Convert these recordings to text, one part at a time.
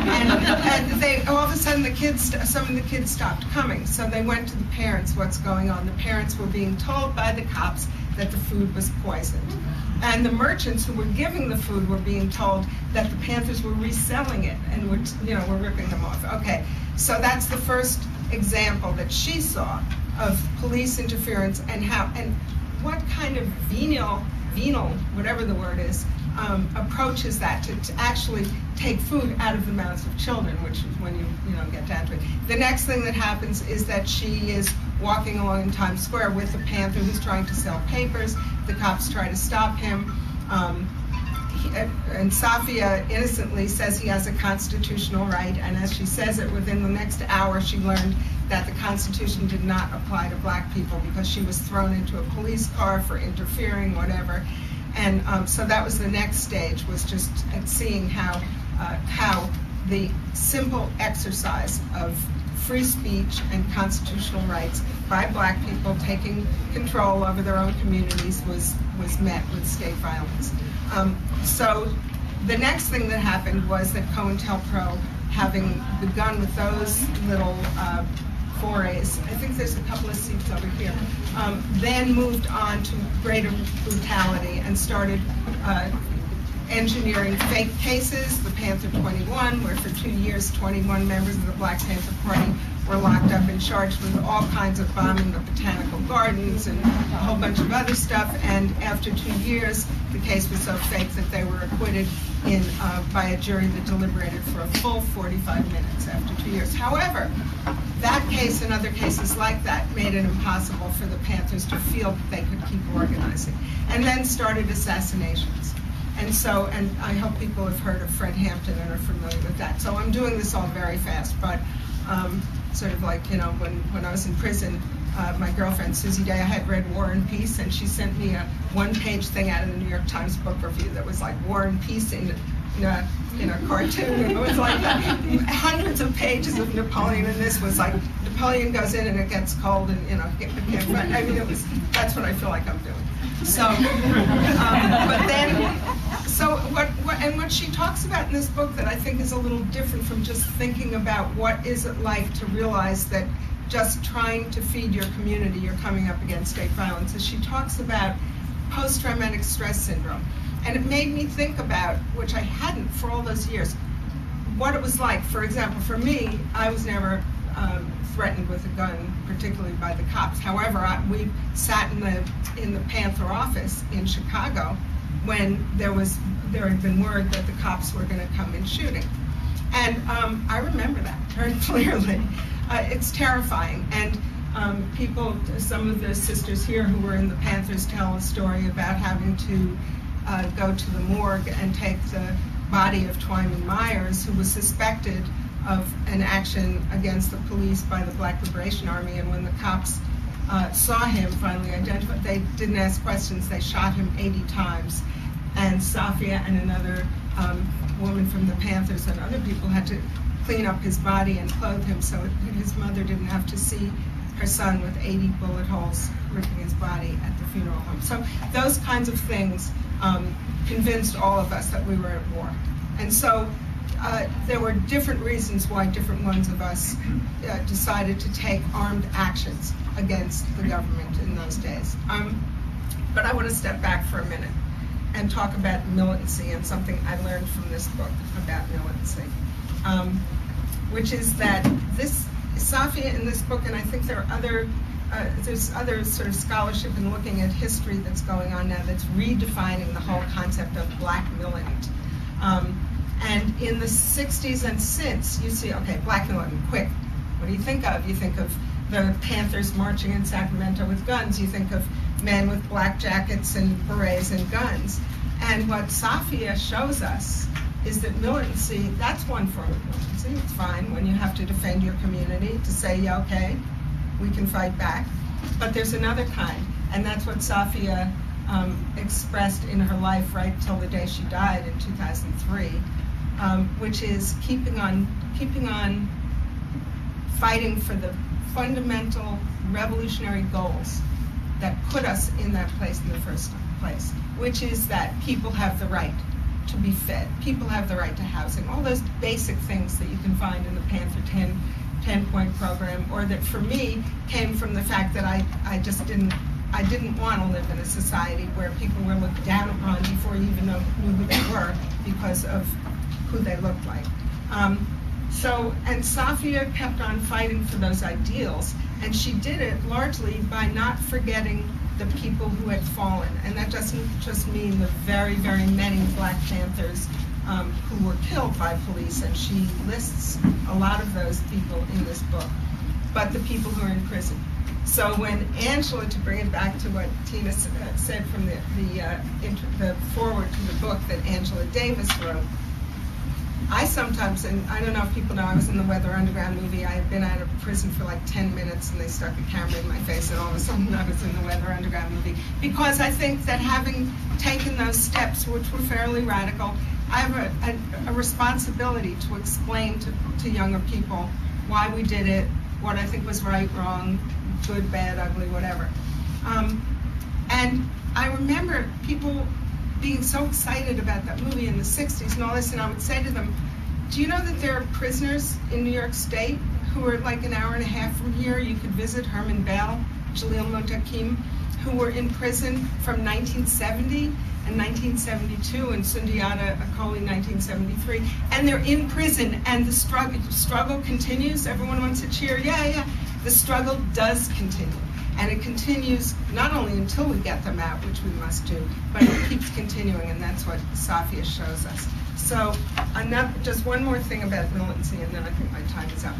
And they, all of a sudden, some of the kids stopped coming. So they went to the parents, what's going on? The parents were being told by the cops that the food was poisoned. And the merchants who were giving the food were being told that the Panthers were reselling it and were ripping them off. Okay, so that's the first example that she saw of police interference and what kind of venal, whatever the word is, approach is that to actually take food out of the mouths of children, which is when you get down to it. The next thing that happens is that she is walking along in Times Square with a Panther who's trying to sell papers. The cops try to stop him. And Safia innocently says he has a constitutional right, and as she says it, within the next hour she learned that the Constitution did not apply to black people because she was thrown into a police car for interfering, whatever. And so that was the next stage, was just seeing how the simple exercise of free speech and constitutional rights by black people taking control over their own communities was met with state violence. So the next thing that happened was that COINTELPRO, having begun with those little forays, I think there's a couple of seats over here, then moved on to greater brutality and started engineering fake cases, the Panther 21, where for 2 years 21 members of the Black Panther Party were locked up and charged with all kinds of bombing the botanical gardens and a whole bunch of other stuff. And after 2 years, the case was so fake that they were acquitted by a jury that deliberated for a full 45 minutes after 2 years. However, that case and other cases like that made it impossible for the Panthers to feel that they could keep organizing. And then started assassinations. And I hope people have heard of Fred Hampton and are familiar with that. So I'm doing this all very fast, but sort of like, when I was in prison, my girlfriend, Susie Day, I had read War and Peace, and she sent me a one-page thing out of the New York Times Book Review that was like War and Peace in a cartoon. And it was like hundreds of pages of Napoleon, and this was like Napoleon goes in and it gets cold, and I mean, that's what I feel like I'm doing. So, but then, so what she talks about in this book that I think is a little different from just thinking about what is it like to realize that just trying to feed your community, you're coming up against state violence, is she talks about post-traumatic stress syndrome. And it made me think about, which I hadn't for all those years, what it was like. For example, for me, I was never threatened with a gun, particularly by the cops. However, we sat in the Panther office in Chicago when there had been word that the cops were going to come in shooting. And I remember that very clearly. It's terrifying. And some of the sisters here who were in the Panthers tell a story about having to go to the morgue and take the body of Twyman Myers, who was suspected of an action against the police by the Black Liberation Army, and when the cops saw him, finally identified, they didn't ask questions, they shot him 80 times. And Safia and another woman from the Panthers and other people had to clean up his body and clothe him so his mother didn't have to see her son with 80 bullet holes ripping his body at the funeral home. So those kinds of things convinced all of us that we were at war. And so there were different reasons why different ones of us decided to take armed actions against the government in those days. But I want to step back for a minute and talk about militancy and something I learned from this book about militancy, which is that Safia in this book, and I think there are there's other sort of scholarship in looking at history that's going on now that's redefining the whole concept of black militant. And in the 60s and since, you see, okay, black militant, quick. What do you think of? You think of the Panthers marching in Sacramento with guns. You think of men with black jackets and berets and guns. And what Safia shows us is that militancy, that's one form of militancy. It's fine when you have to defend your community, to say, yeah, okay, we can fight back. But there's another kind, and that's what Safia expressed in her life right till the day she died in 2003, which is keeping on fighting for the fundamental revolutionary goals that put us in that place in the first place, which is that people have the right to be fed. People have the right to housing. All those basic things that you can find in the Panther 10-point program, or that for me came from the fact that I didn't want to live in a society where people were looked down upon before you even knew who they were because of who they looked like. And Safia kept on fighting for those ideals, and she did it largely by not forgetting the people who had fallen. And that doesn't just mean the very, very many Black Panthers who were killed by police, and she lists a lot of those people in this book, but the people who are in prison. So when Angela, to bring it back to what Tina said from the forward to the book that Angela Davis wrote, I sometimes, and I don't know if people know, I was in the Weather Underground movie. I had been out of prison for like 10 minutes and they stuck a camera in my face and all of a sudden I was in the Weather Underground movie. Because I think that having taken those steps, which were fairly radical, I have a responsibility to explain to younger people why we did it, what I think was right, wrong, good, bad, ugly, whatever. And I remember people being so excited about that movie in the 60s and all this, and I would say to them, do you know that there are prisoners in New York State who are like an hour and a half from here? You could visit Herman Bell, Jalil Motakim, who were in prison from 1970 and 1972, and Sundiata Akoli 1973, and they're in prison, and the struggle continues. Everyone wants to cheer, yeah. The struggle does continue. And it continues not only until we get them out, which we must do, but it keeps continuing, and that's what Safia shows us. So just one more thing about militancy, and then I think my time is up.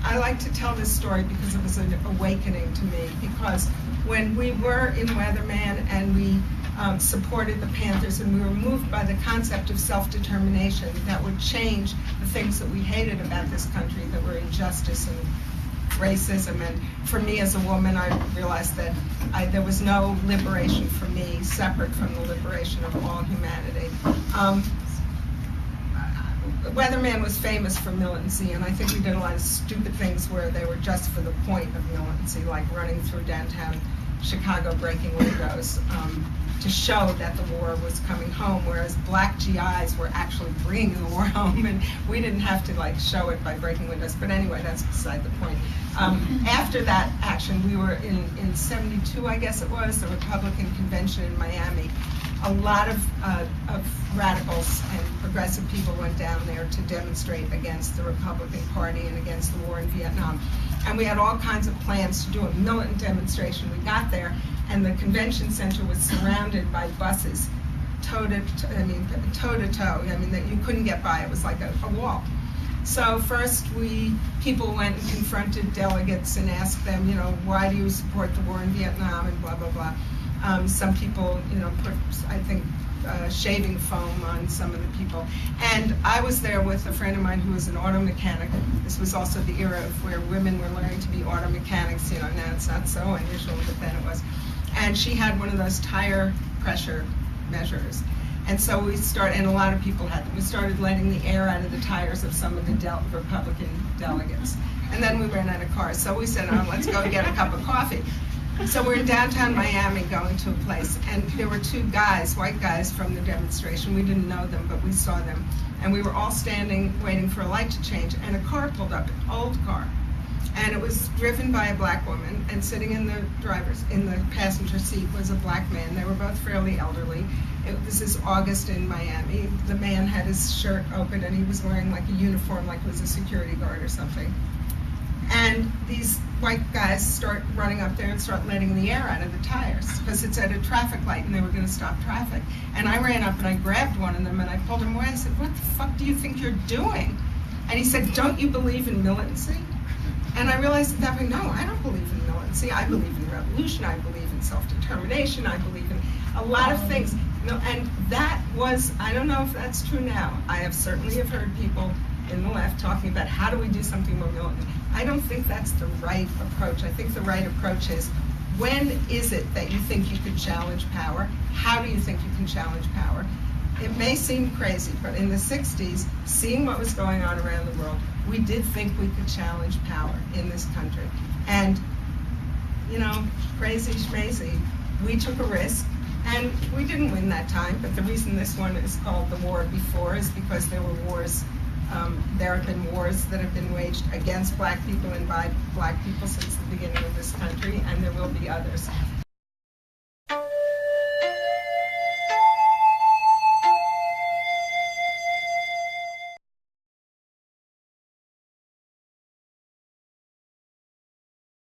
I like to tell this story because it was an awakening to me, because when we were in Weatherman and we supported the Panthers and we were moved by the concept of self-determination that would change the things that we hated about this country, that were injustice and racism, and for me as a woman, I realized that there was no liberation for me separate from the liberation of all humanity. Weatherman was famous for militancy, and I think we did a lot of stupid things where they were just for the point of militancy, like running through downtown Chicago, breaking windows, to show that the war was coming home, whereas Black GIs were actually bringing the war home, and we didn't have to show it by breaking windows. But anyway, that's beside the point. After that action, we were in 72, I guess it was, the Republican convention in Miami. A lot of radicals and progressive people went down there to demonstrate against the Republican Party and against the war in Vietnam. And we had all kinds of plans to do a militant demonstration. We got there, and the convention center was surrounded by buses, toe to toe. I mean, that you couldn't get by. It was like a wall. So first, people went and confronted delegates and asked them, why do you support the war in Vietnam, and blah blah blah. Some people, put, I think, shaving foam on some of the people. And I was there with a friend of mine who was an auto mechanic. This was also the era of where women were learning to be auto mechanics. Now it's not so unusual, but then it was. And she had one of those tire pressure measures. And so and a lot of people had them. We started letting the air out of the tires of some of the Republican delegates. And then we ran out of cars. So we said, let's go get a cup of coffee. So we're in downtown Miami going to a place, and there were two guys, white guys from the demonstration. We didn't know them, but we saw them. And we were all standing waiting for a light to change, and a car pulled up, an old car. And it was driven by a Black woman, and sitting in the passenger seat was a Black man. They were both fairly elderly. This is August in Miami. The man had his shirt open, and he was wearing like a uniform, like he was a security guard or something. And these white guys start running up there and start letting the air out of the tires because it's at a traffic light and they were going to stop traffic. And I ran up and I grabbed one of them and I pulled him away. I said, what the fuck do you think you're doing? And he said, don't you believe in militancy? And I realized at that point, no, I don't believe in militancy. I believe in revolution. I believe in self-determination. I believe in a lot of things. And that was, I don't know if that's true now. I have certainly heard people in the left talking about how do we do something more militant. I don't think that's the right approach. I think the right approach is, when is it that you think you could challenge power? How do you think you can challenge power? It may seem crazy, but in the 60s, seeing what was going on around the world, we did think we could challenge power in this country. And, crazy schmazy, we took a risk. And we didn't win that time, but the reason this one is called the war before is because there were wars. There have been wars that have been waged against black people and by black people since the beginning of this country, and there will be others.